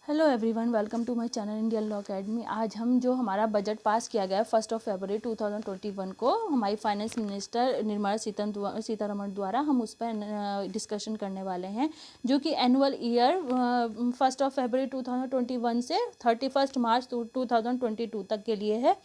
Hello everyone, welcome to my channel Indian law academy. आज हम जो हमारा बजट पास किया गया है 1 फरवरी 2021 को हमारी फाइनेंस मिनिस्टर निर्मला सीतारमण द्वारा, हम उस पर डिस्कशन करने वाले हैं, जो कि एनुअल ईयर 1 फरवरी 2021 से 31 मार्च 2022 तक के लिए है।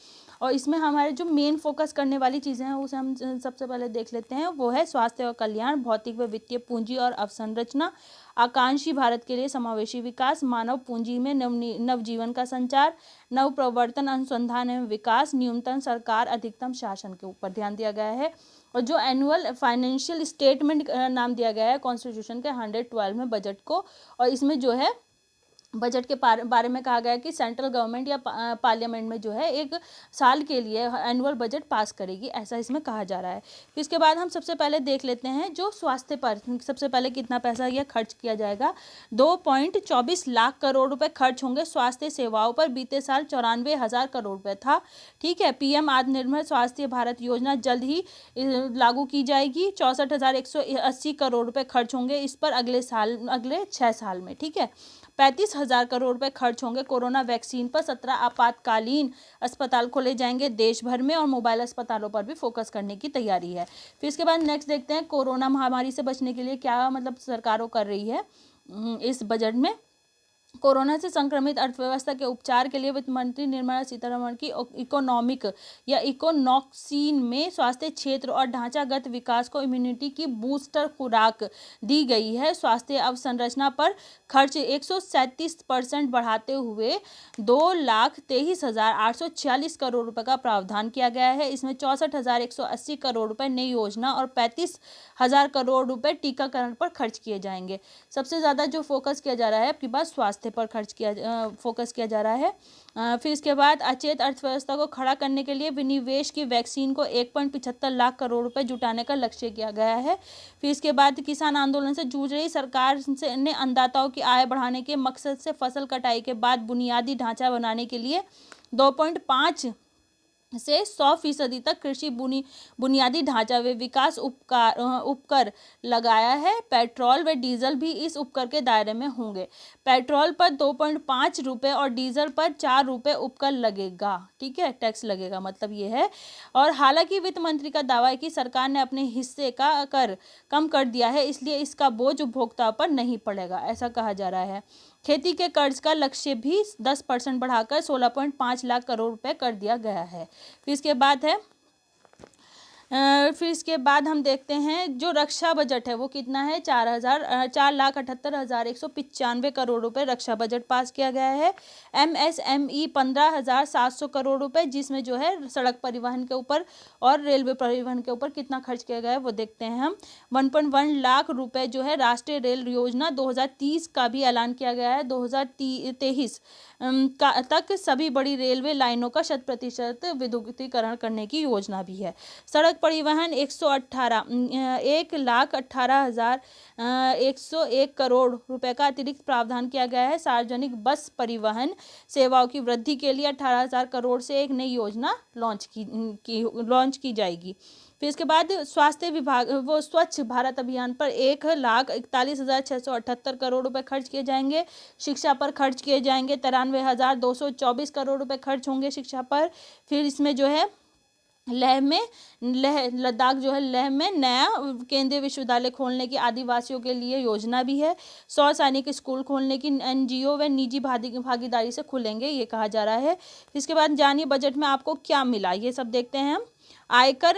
और इसमें हमारे जो मेन फोकस करने वाली चीज़ें हैं उसे हम सबसे पहले देख लेते हैं। वो है स्वास्थ्य और कल्याण, भौतिक व वित्तीय पूंजी और अवसंरचना, आकांक्षी भारत के लिए समावेशी विकास, मानव पूंजी में नवजीवन का संचार, नव प्रवर्तन, अनुसंधान एवं विकास, न्यूनतम सरकार, अधिकतम शासन के ऊपर ध्यान दिया गया है। और जो एनुअल फाइनेंशियल स्टेटमेंट नाम दिया गया है कॉन्स्टिट्यूशन के 112 में बजट को, और इसमें जो है बजट के बारे में कहा गया है कि सेंट्रल गवर्नमेंट या पार्लियामेंट में जो है एक साल के लिए एनुअल बजट पास करेगी, ऐसा इसमें कहा जा रहा है। फिर इसके बाद हम सबसे पहले देख लेते हैं जो स्वास्थ्य पर सबसे पहले कितना पैसा यह खर्च किया जाएगा। 2.24 लाख करोड़ रुपए खर्च होंगे स्वास्थ्य सेवाओं पर। बीते साल 94,000 करोड़ रुपए था। ठीक है। पीएम आत्मनिर्भर स्वास्थ्य भारत योजना जल्द ही लागू की जाएगी। 64,180 करोड़ रुपए खर्च होंगे इस पर अगले 6 साल में। ठीक है। 35,000 करोड़ रुपए खर्च होंगे कोरोना वैक्सीन पर। 17 आपातकालीन अस्पताल खोले जाएंगे देश भर में, और मोबाइल अस्पतालों पर भी फोकस करने की तैयारी है। फिर इसके बाद नेक्स्ट देखते हैं कोरोना महामारी से बचने के लिए क्या सरकारों कर रही है इस बजट में। कोरोना से संक्रमित अर्थव्यवस्था के उपचार के लिए वित्त मंत्री निर्मला सीतारमण की इकोनॉमिक या इकोनॉक्सीन में स्वास्थ्य क्षेत्र और ढांचागत विकास को इम्यूनिटी की बूस्टर खुराक दी गई है। स्वास्थ्य अवसंरचना पर खर्च 137% बढ़ाते हुए 2,23,846 करोड़ रुपए का प्रावधान किया गया है। इसमें 64,180 करोड़ रुपए नई योजना और 35,000 करोड़ रुपए टीकाकरण पर खर्च किए जाएंगे। सबसे ज़्यादा जो फोकस किया जा रहा है आपके पास स्वास्थ्य पर फोकस किया जा रहा है। फिर इसके बाद अचेत अर्थव्यवस्था को खड़ा करने के लिए विनिवेश की वैक्सीन को 1.75 लाख करोड़ रुपए जुटाने का लक्ष्य किया गया है। फिर इसके बाद किसान आंदोलन से जूझ रही सरकार ने अन्नदाताओं की आय बढ़ाने के मकसद से फसल कटाई के बाद बुनियादी ढांचा बनाने के लिए 2.5 से 100% तक कृषि बुनियादी ढांचा व विकास उपकर लगाया है। पेट्रोल व डीजल भी इस उपकर के दायरे में होंगे। पेट्रोल पर 2.5 रुपये और डीजल पर 4 रुपये उपकर लगेगा। ठीक है, टैक्स लगेगा, मतलब ये है। और हालांकि वित्त मंत्री का दावा है कि सरकार ने अपने हिस्से का कर कम कर दिया है, इसलिए इसका बोझ उपभोक्ता पर नहीं पड़ेगा, ऐसा कहा जा रहा है। खेती के कर्ज का लक्ष्य भी 10% बढ़ाकर 16.5 लाख करोड़ रुपए कर दिया गया है। फिर इसके बाद हम देखते हैं जो रक्षा बजट है वो कितना है। 4,78,195 करोड़ रुपए रक्षा बजट पास किया गया है। MSME 15,700 करोड़ रुपए, जिसमें जो है सड़क परिवहन के ऊपर और रेलवे परिवहन के ऊपर कितना खर्च किया गया है वो देखते हैं हम। 1.1 लाख रुपए जो है राष्ट्रीय रेल योजना 2030 का भी ऐलान किया गया है। 2023 तक सभी बड़ी रेलवे लाइनों का 100% विद्युतीकरण करने की योजना भी है। सड़क परिवहन 1,18,101 करोड़ रुपए का अतिरिक्त प्रावधान किया गया है। सार्वजनिक बस परिवहन सेवाओं की वृद्धि के लिए 18,000 करोड़ से एक नई योजना लॉन्च की जाएगी। फिर इसके बाद स्वास्थ्य विभाग वो स्वच्छ भारत अभियान पर 1,41,678 करोड़ रुपए खर्च किए जाएंगे। शिक्षा पर खर्च किए जाएंगे 93,224 करोड़ रुपए खर्च होंगे शिक्षा पर। फिर इसमें जो है लद्दाख जो है लेह में नया केंद्रीय विश्वविद्यालय खोलने की आदिवासियों के लिए योजना भी है। 100 सैनिक स्कूल खोलने की NGO व निजी भागीदारी से खुलेंगे, ये कहा जा रहा है। इसके बाद जानिए बजट में आपको क्या मिला, ये सब देखते हैं हम। आयकर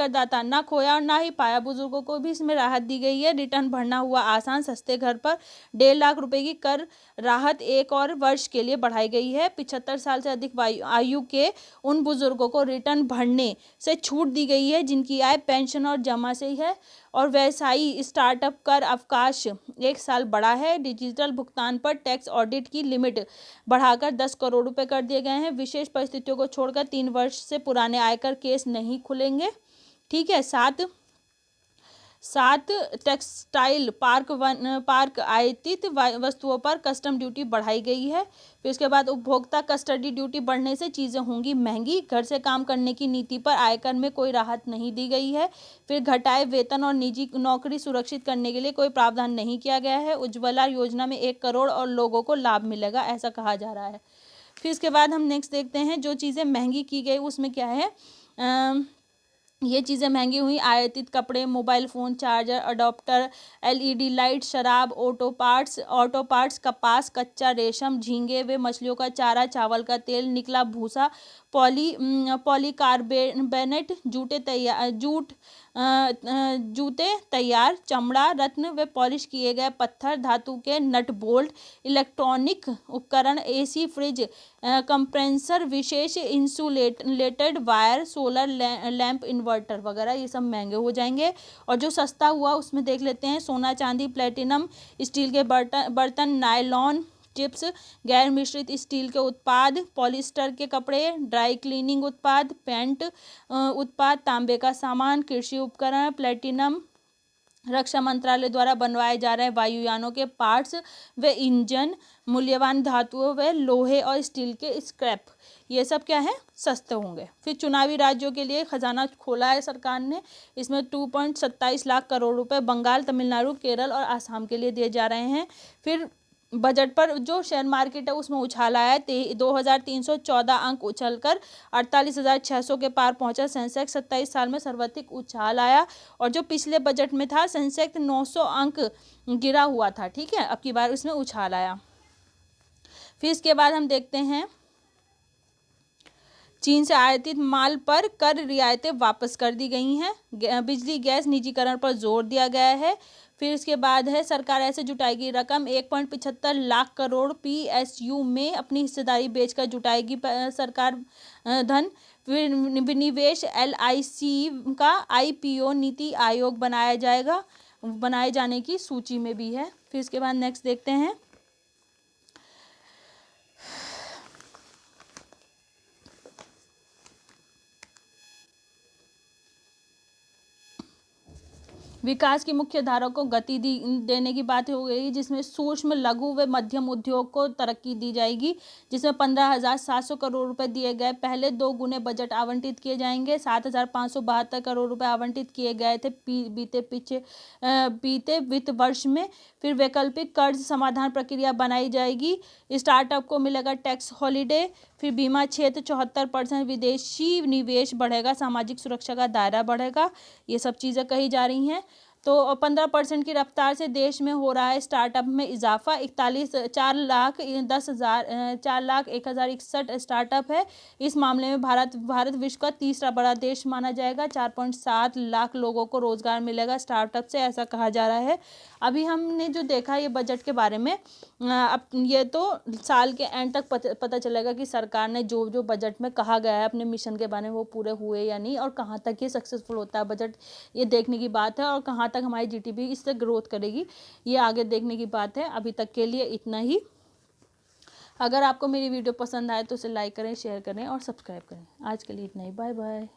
दाता ना खोया और ना ही पाया, बुजुर्गों को भी इसमें राहत दी गई है। रिटर्न भरना हुआ आसान, सस्ते घर पर 1.5 लाख रुपए की कर राहत एक और वर्ष के लिए बढ़ाई गई है। 75 साल से अधिक आयु के उन बुजुर्गों को रिटर्न भरने से छूट दी गई है जिनकी आय पेंशन और जमा से ही है। और व्यवसायी स्टार्टअप कर अवकाश 1 साल बढ़ा है। डिजिटल भुगतान पर टैक्स ऑडिट की लिमिट बढ़ाकर 10 करोड़ रुपए कर दिए गए हैं। विशेष परिस्थितियों को छोड़कर 3 वर्ष से पुराने आयकर केस नहीं खुलेंगे। ठीक है। 7 टेक्सटाइल पार्क आयातित वस्तुओं पर कस्टम ड्यूटी बढ़ाई गई है। फिर उसके बाद उपभोक्ता कस्टडी ड्यूटी बढ़ने से चीज़ें होंगी महंगी। घर से काम करने की नीति पर आयकर में कोई राहत नहीं दी गई है। फिर घटाए वेतन और निजी नौकरी सुरक्षित करने के लिए कोई प्रावधान नहीं किया गया है। उज्ज्वला योजना में 1 करोड़ और लोगों को लाभ मिलेगा, ऐसा कहा जा रहा है। फिर इसके बाद हम नेक्स्ट देखते हैं जो चीज़ें महंगी की गई उसमें क्या है। ये चीज़ें महंगी हुई, आयातित कपड़े, mobile phone, charger, adopter, LED light, शराब, ऑटो पार्ट्स, कपास, कच्चा रेशम, झींगे व मछलियों का चारा, चावल का तेल, निकला भूसा, पॉलीकार्बोनेट, जूते तैयार, चमड़ा, रत्न व पॉलिश किए गए पत्थर, धातु के नट बोल्ट, इलेक्ट्रॉनिक उपकरण, एसी, फ्रिज, कंप्रेसर, विशेष insulated wire, solar lamp, inverter वगैरह, ये सब महंगे हो जाएंगे। और जो सस्ता हुआ उसमें देख लेते हैं, सोना, चांदी, प्लेटिनम, स्टील के बर्तन, नायलॉन, चिप्स, गैर मिश्रित स्टील के उत्पाद, पॉलिस्टर के कपड़े, ड्राई क्लीनिंग उत्पाद, पेंट उत्पाद, तांबे का सामान, कृषि उपकरण, प्लेटिनम, रक्षा मंत्रालय द्वारा बनवाए जा रहे वायुयानों के पार्ट्स व इंजन, मूल्यवान धातुओं व लोहे और स्टील के स्क्रैप, ये सब क्या है, सस्ते होंगे। फिर चुनावी राज्यों के लिए खजाना खोला है सरकार ने, इसमें 2.27 लाख करोड़ रुपए बंगाल, तमिलनाडु, केरल और आसाम के लिए दिए जा रहे हैं। फिर बजट पर जो शेयर मार्केट है उसमें उछाल आया है, 2314 अंक उछलकर 48,600 के पार पहुंचा। सेंसेक्स 27 साल में सर्वाधिक उछाल आया, और जो पिछले बजट में था सेंसेक्स 900 अंक गिरा हुआ था, ठीक है, अब की बार उसमें उछाल आया। फिर इसके बाद हम देखते हैं चीन से आयातित माल पर कर रियायतें वापस कर दी गई हैं। बिजली गैस निजीकरण पर जोर दिया गया है। फिर इसके बाद है सरकार ऐसे जुटाएगी रकम, 1.75 लाख करोड़ पीएसयू में अपनी हिस्सेदारी बेचकर जुटाएगी सरकार धन। फिर विनिवेश एलआईसी का आईपीओ नीति आयोग बनाए जाने की सूची में भी है। फिर इसके बाद नेक्स्ट देखते हैं विकास की मुख्य धारा को गति देने की बात हो गई, जिसमें सूक्ष्म, लघु व मध्यम उद्योग को तरक्की दी जाएगी, जिसमें 15,700 करोड़ रुपए दिए गए। पहले 2 गुने बजट आवंटित किए जाएंगे। 7,572 करोड़ रुपए आवंटित किए गए थे बीते वित्त वर्ष में। फिर वैकल्पिक कर्ज समाधान प्रक्रिया बनाई जाएगी। स्टार्टअप को मिलेगा टैक्स हॉलीडे। फिर बीमा क्षेत्र 74%, विदेशी निवेश बढ़ेगा, सामाजिक सुरक्षा का दायरा बढ़ेगा, ये सब चीज़ें कही जा रही हैं। तो 15% की रफ्तार से देश में हो रहा है स्टार्टअप में इजाफा। 4,01,061 स्टार्टअप है। इस मामले में भारत विश्व का तीसरा बड़ा देश माना जाएगा। 4.7 लाख लोगों को रोजगार मिलेगा स्टार्टअप से, ऐसा कहा जा रहा है। अभी हमने जो देखा ये बजट के बारे में, अब ये तो साल के एंड तक पता चलेगा कि सरकार ने जो जो बजट में कहा गया है अपने मिशन के बारे में वो पूरे हुए या नहीं, और कहाँ तक ये सक्सेसफुल होता है बजट, ये देखने की बात है। और कहाँ तक हमारी जीडीपी इससे ग्रोथ करेगी, ये आगे देखने की बात है। अभी तक के लिए इतना ही। अगर आपको मेरी वीडियो पसंद आए तो उसे लाइक करें, शेयर करें और सब्सक्राइब करें। आज के लिए इतना ही, बाय बाय।